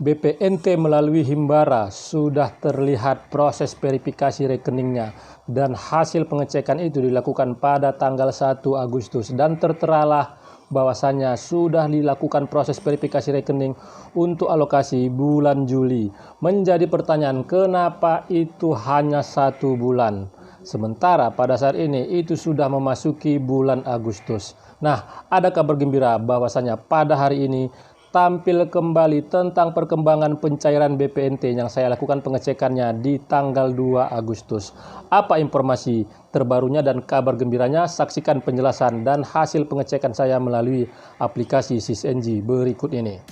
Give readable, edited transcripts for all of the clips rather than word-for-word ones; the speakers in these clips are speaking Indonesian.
BPNT melalui Himbara sudah terlihat proses verifikasi rekeningnya dan hasil pengecekan itu dilakukan pada tanggal 1 Agustus dan terteralah bahwasannya sudah dilakukan proses verifikasi rekening untuk alokasi bulan Juli. Menjadi pertanyaan, kenapa itu hanya 1 bulan? Sementara pada saat ini itu sudah memasuki bulan Agustus. Nah, ada kabar gembira bahwasanya pada hari ini tampil kembali tentang perkembangan pencairan BPNT yang saya lakukan pengecekannya di tanggal 2 Agustus. Apa informasi terbarunya dan kabar gembiranya? Saksikan penjelasan dan hasil pengecekan saya melalui aplikasi SysNG berikut ini.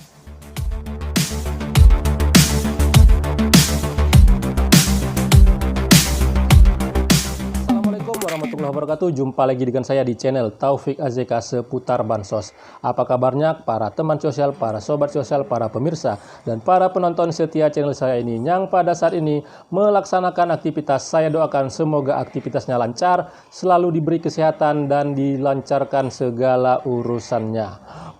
Warahmatullahi wabarakatuh. Jumpa lagi dengan saya di channel Taufik AZK seputar Bansos. Apa kabarnya para teman sosial, para sobat sosial, para pemirsa, dan para penonton setia channel saya ini yang pada saat ini melaksanakan aktivitas? Saya doakan semoga aktivitasnya lancar, selalu diberi kesehatan dan dilancarkan segala urusannya.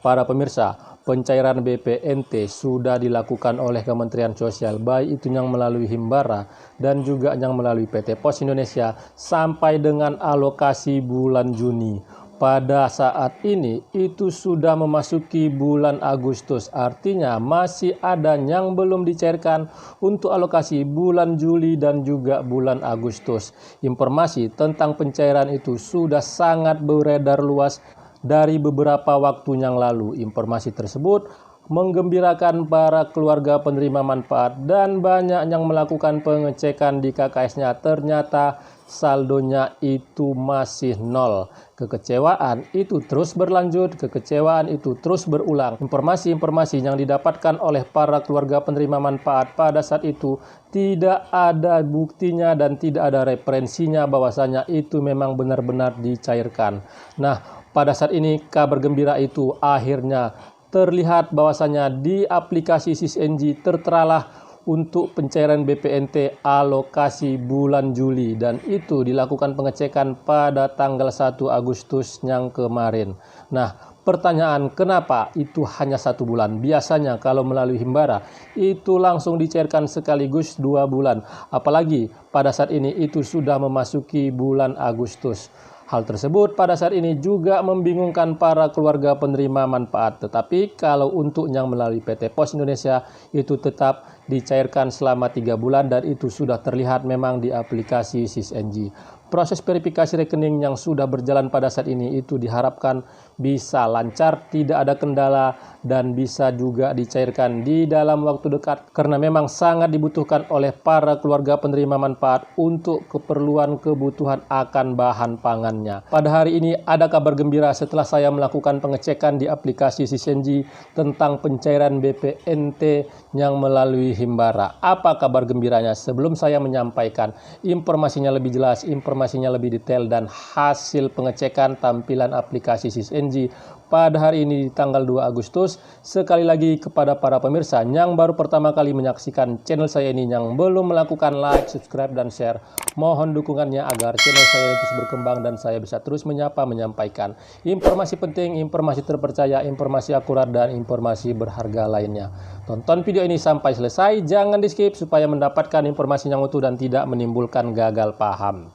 Para pemirsa, pencairan BPNT sudah dilakukan oleh Kementerian Sosial, baik itu yang melalui Himbara dan juga yang melalui PT Pos Indonesia sampai dengan alokasi bulan Juni. Pada saat ini itu sudah memasuki bulan Agustus, artinya masih ada yang belum dicairkan untuk alokasi bulan Juli dan juga bulan Agustus. Informasi tentang pencairan itu sudah sangat beredar luas dari beberapa waktu yang lalu. Informasi tersebut menggembirakan para keluarga penerima manfaat dan banyak yang melakukan pengecekan di KKS-nya. Ternyata saldonya itu masih nol. Kekecewaan itu terus berlanjut, kekecewaan itu terus berulang. Informasi-informasi yang didapatkan oleh para keluarga penerima manfaat pada saat itu tidak ada buktinya dan tidak ada referensinya bahwasanya itu memang benar-benar dicairkan. Nah, pada saat ini kabar gembira itu akhirnya terlihat bahwasanya di aplikasi SysNG terteralah untuk pencairan BPNT alokasi bulan Juli dan itu dilakukan pengecekan pada tanggal 1 Agustus yang kemarin. Nah, pertanyaan, kenapa itu hanya 1 bulan? Biasanya kalau melalui Himbara itu langsung dicairkan sekaligus 2 bulan. Apalagi pada saat ini itu sudah memasuki bulan Agustus. Hal tersebut pada saat ini juga membingungkan para keluarga penerima manfaat. Tetapi kalau untuk yang melalui PT Pos Indonesia itu tetap dicairkan selama 3 bulan dan itu sudah terlihat memang di aplikasi SysNG. Proses verifikasi rekening yang sudah berjalan pada saat ini itu diharapkan bisa lancar, tidak ada kendala, dan bisa juga dicairkan di dalam waktu dekat karena memang sangat dibutuhkan oleh para keluarga penerima manfaat untuk keperluan kebutuhan akan bahan pangannya. Pada hari ini ada kabar gembira setelah saya melakukan pengecekan di aplikasi SysNG tentang pencairan BPNT yang melalui Himbara. Apa kabar gembiranya? Sebelum saya menyampaikan informasinya lebih jelas, informasinya lebih detail dan hasil pengecekan tampilan aplikasi SysNG pada hari ini di tanggal 2 Agustus, sekali lagi kepada para pemirsa yang baru pertama kali menyaksikan channel saya ini yang belum melakukan like, subscribe, dan share, mohon dukungannya agar channel saya terus berkembang dan saya bisa terus menyampaikan informasi penting, informasi terpercaya, informasi akurat, dan informasi berharga lainnya. Tonton video ini sampai selesai, jangan di skip supaya mendapatkan informasi yang utuh dan tidak menimbulkan gagal paham.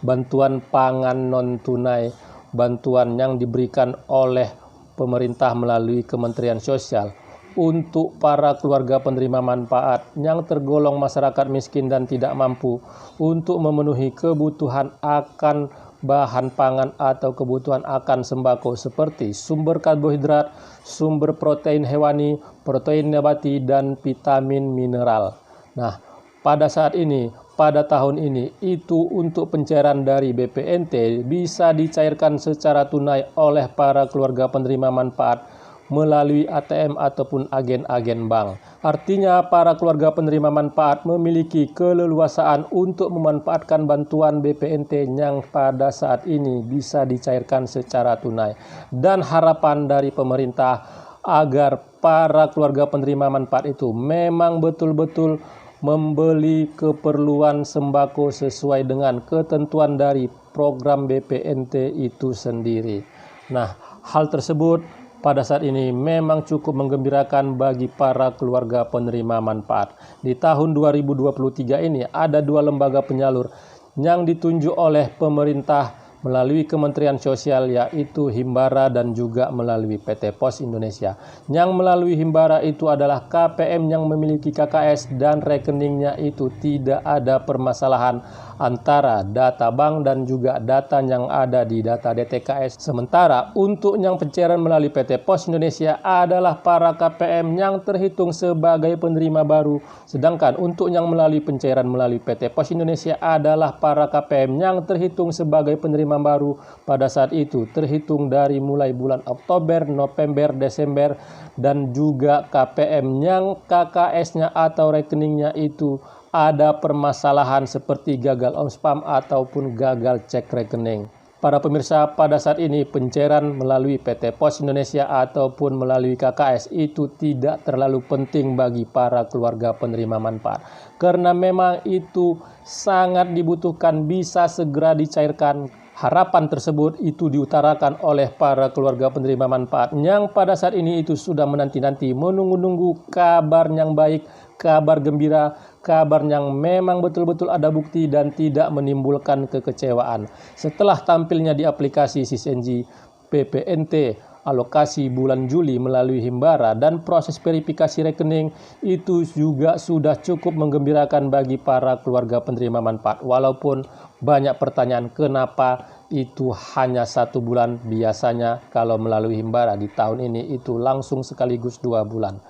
Bantuan pangan non-tunai, bantuan yang diberikan oleh pemerintah melalui Kementerian Sosial untuk para keluarga penerima manfaat yang tergolong masyarakat miskin dan tidak mampu untuk memenuhi kebutuhan akan bahan pangan atau kebutuhan akan sembako seperti sumber karbohidrat, sumber protein hewani, protein nabati, dan vitamin mineral. Nah, pada saat ini, pada tahun ini, itu untuk pencairan dari BPNT bisa dicairkan secara tunai oleh para keluarga penerima manfaat melalui ATM ataupun agen-agen bank. Artinya para keluarga penerima manfaat memiliki keleluasaan untuk memanfaatkan bantuan BPNT yang pada saat ini bisa dicairkan secara tunai. Dan harapan dari pemerintah agar para keluarga penerima manfaat itu memang betul-betul membeli keperluan sembako sesuai dengan ketentuan dari program BPNT itu sendiri. Nah, hal tersebut pada saat ini memang cukup menggembirakan bagi para keluarga penerima manfaat. Di tahun 2023 ini ada 2 lembaga penyalur yang ditunjuk oleh pemerintah melalui Kementerian Sosial, yaitu Himbara dan juga melalui PT Pos Indonesia. Yang melalui Himbara itu adalah KPM yang memiliki KKS dan rekeningnya itu tidak ada permasalahan antara data bank dan juga data yang ada di data DTKS. Sementara untuk yang pencairan melalui PT Pos Indonesia adalah para KPM yang terhitung sebagai penerima baru, sedangkan untuk yang melalui pencairan melalui PT Pos Indonesia adalah para KPM yang terhitung sebagai penerima baru pada saat itu, terhitung dari mulai bulan Oktober, November, Desember, dan juga KPM yang KKS-nya atau rekeningnya itu ada permasalahan seperti gagal on spam ataupun gagal cek rekening. Para pemirsa, pada saat ini pencairan melalui PT Pos Indonesia ataupun melalui KKS itu tidak terlalu penting bagi para keluarga penerima manfaat, karena memang itu sangat dibutuhkan, bisa segera dicairkan. Harapan tersebut itu diutarakan oleh para keluarga penerima manfaat yang pada saat ini itu sudah menanti-nanti, menunggu-nunggu kabar yang baik, kabar gembira, kabar yang memang betul-betul ada bukti dan tidak menimbulkan kekecewaan. Setelah tampilnya di aplikasi SISNG BPNT alokasi bulan Juli melalui Himbara dan proses verifikasi rekening itu juga sudah cukup menggembirakan bagi para keluarga penerima manfaat. Walaupun banyak pertanyaan kenapa itu hanya 1 bulan, biasanya kalau melalui Himbara di tahun ini itu langsung sekaligus 2 bulan.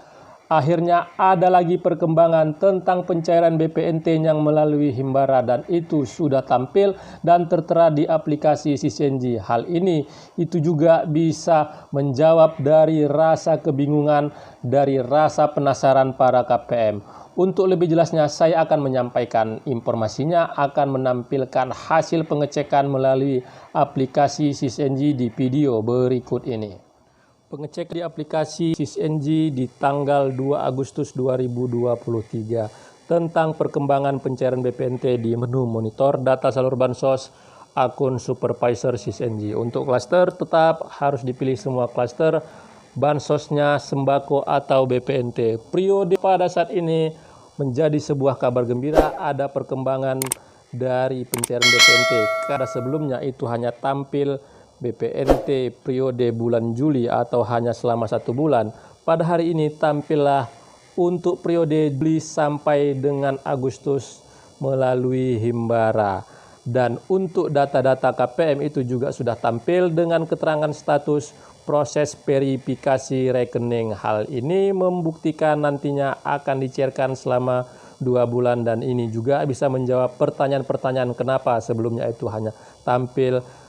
Akhirnya ada lagi perkembangan tentang pencairan BPNT yang melalui Himbara dan itu sudah tampil dan tertera di aplikasi SISNG. Hal ini itu juga bisa menjawab dari rasa kebingungan, dari rasa penasaran para KPM. Untuk lebih jelasnya saya akan menyampaikan informasinya, akan menampilkan hasil pengecekan melalui aplikasi SISNG di video berikut ini. Pengecek di aplikasi SISNG di tanggal 2 Agustus 2023 tentang perkembangan pencairan BPNT di menu monitor data salur bansos akun supervisor SISNG. Untuk klaster tetap harus dipilih semua klaster bansosnya sembako atau BPNT. Periode pada saat ini menjadi sebuah kabar gembira, ada perkembangan dari pencairan BPNT. Karena sebelumnya itu hanya tampil BPNT periode bulan Juli atau hanya selama 1 bulan. Pada hari ini tampillah untuk periode Juli sampai dengan Agustus melalui Himbara. Dan untuk data-data KPM itu juga sudah tampil dengan keterangan status proses verifikasi rekening. Hal ini membuktikan nantinya akan dicairkan selama 2 bulan dan ini juga bisa menjawab pertanyaan-pertanyaan kenapa sebelumnya itu hanya tampil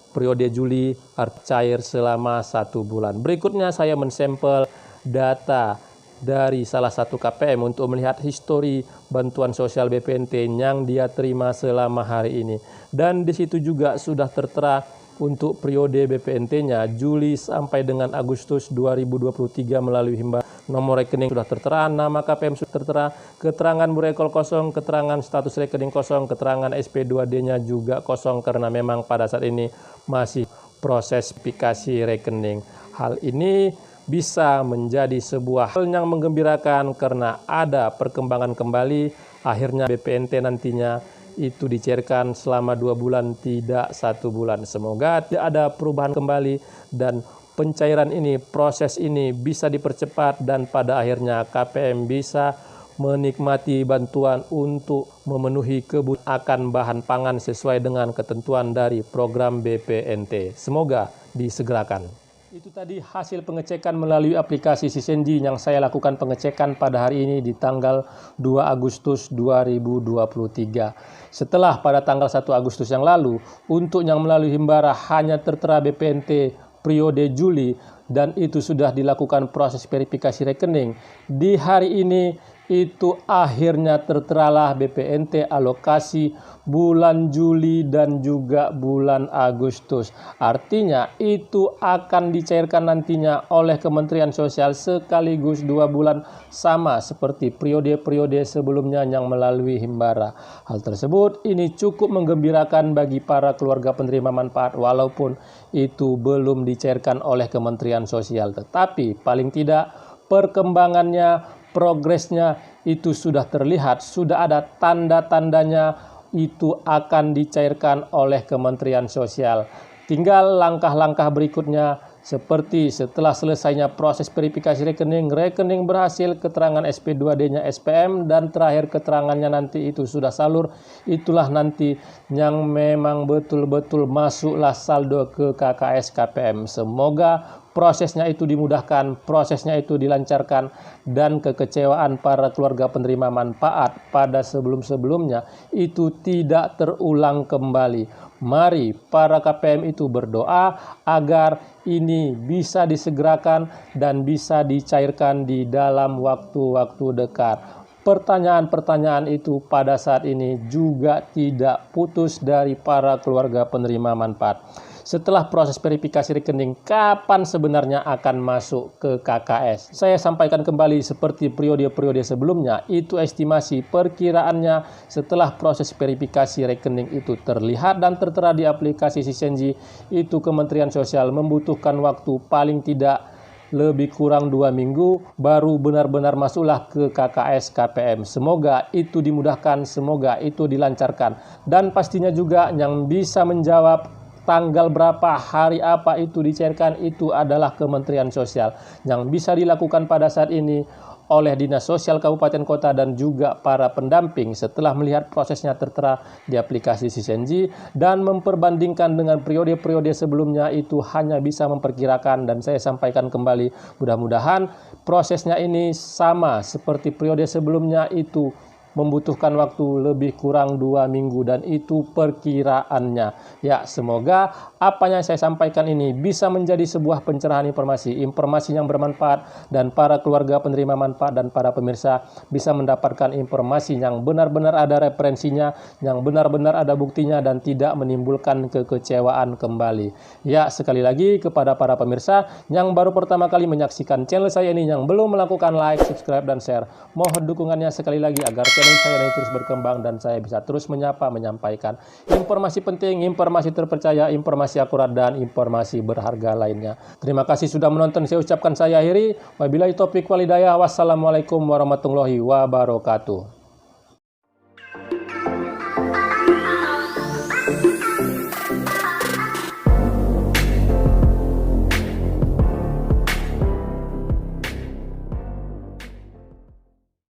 periode Juli cair selama 1 bulan. Berikutnya saya mensampel data dari salah satu KPM untuk melihat histori bantuan sosial BPNT yang dia terima selama hari ini. Dan di situ juga sudah tertera untuk periode BPNT-nya Juli sampai dengan Agustus 2023 melalui Himbara. Nomor rekening sudah tertera, nama KPM sudah tertera, keterangan burekol kosong, keterangan status rekening kosong, keterangan SP2D-nya juga kosong karena memang pada saat ini masih proses verifikasi rekening. Hal ini bisa menjadi sebuah hal yang menggembirakan karena ada perkembangan kembali, akhirnya BPNT nantinya itu dicairkan selama 2 bulan, tidak 1 bulan. Semoga tidak ada perubahan kembali dan pencairan ini, proses ini bisa dipercepat dan pada akhirnya KPM bisa menikmati bantuan untuk memenuhi kebutuhan akan bahan pangan sesuai dengan ketentuan dari program BPNT. Semoga disegerakan. Itu tadi hasil pengecekan melalui aplikasi SISNG yang saya lakukan pengecekan pada hari ini di tanggal 2 Agustus 2023. Setelah pada tanggal 1 Agustus yang lalu, untuk yang melalui Himbara hanya tertera BPNT periode Juli dan itu sudah dilakukan proses verifikasi rekening. Di hari ini itu akhirnya terteralah BPNT alokasi bulan Juli dan juga bulan Agustus. Artinya itu akan dicairkan nantinya oleh Kementerian Sosial sekaligus 2 bulan, sama seperti periode-periode sebelumnya yang melalui Himbara. Hal tersebut ini cukup menggembirakan bagi para keluarga penerima manfaat walaupun itu belum dicairkan oleh Kementerian Sosial. Tetapi paling tidak perkembangannya, progresnya itu sudah terlihat, sudah ada tanda-tandanya itu akan dicairkan oleh Kementerian Sosial. Tinggal langkah-langkah berikutnya seperti setelah selesainya proses verifikasi rekening berhasil, keterangan SP2D-nya SPM, dan terakhir keterangannya nanti itu sudah salur, itulah nanti yang memang betul-betul masuklah saldo ke KKS KPM. Semoga prosesnya itu dimudahkan, prosesnya itu dilancarkan, dan kekecewaan para keluarga penerima manfaat pada sebelum-sebelumnya itu tidak terulang kembali. Mari para KPM itu berdoa agar ini bisa disegerakan dan bisa dicairkan di dalam waktu-waktu dekat. Pertanyaan-pertanyaan itu pada saat ini juga tidak putus dari para keluarga penerima manfaat. Setelah proses verifikasi rekening, kapan sebenarnya akan masuk ke KKS? Saya sampaikan kembali seperti periode-periode sebelumnya, itu estimasi perkiraannya setelah proses verifikasi rekening itu terlihat dan tertera di aplikasi Sisenji, itu Kementerian Sosial membutuhkan waktu paling tidak lebih kurang 2 minggu baru benar-benar masuklah ke KKS KPM. Semoga itu dimudahkan, semoga itu dilancarkan, dan pastinya juga yang bisa menjawab tanggal berapa, hari apa itu dicairkan itu adalah Kementerian Sosial. Yang bisa dilakukan pada saat ini oleh Dinas Sosial Kabupaten Kota dan juga para pendamping setelah melihat prosesnya tertera di aplikasi Sisenji dan memperbandingkan dengan periode-periode sebelumnya, itu hanya bisa memperkirakan. Dan saya sampaikan kembali, mudah-mudahan prosesnya ini sama seperti periode sebelumnya, itu membutuhkan waktu lebih kurang 2 minggu dan itu perkiraannya. Ya, semoga apa yang saya sampaikan ini bisa menjadi sebuah pencerahan informasi yang bermanfaat, dan para keluarga penerima manfaat dan para pemirsa bisa mendapatkan informasi yang benar-benar ada referensinya, yang benar-benar ada buktinya, dan tidak menimbulkan kekecewaan kembali. Ya, sekali lagi kepada para pemirsa yang baru pertama kali menyaksikan channel saya ini, yang belum melakukan like, subscribe, dan share, mohon dukungannya sekali lagi agar channel saya ini terus berkembang dan saya bisa terus menyampaikan informasi penting, informasi terpercaya, informasi akurat, dan informasi berharga lainnya. Terima kasih sudah menonton. Saya ucapkan saya akhiri. Wabillahi taufiq wal hidayah. Wassalamualaikum warahmatullahi wabarakatuh.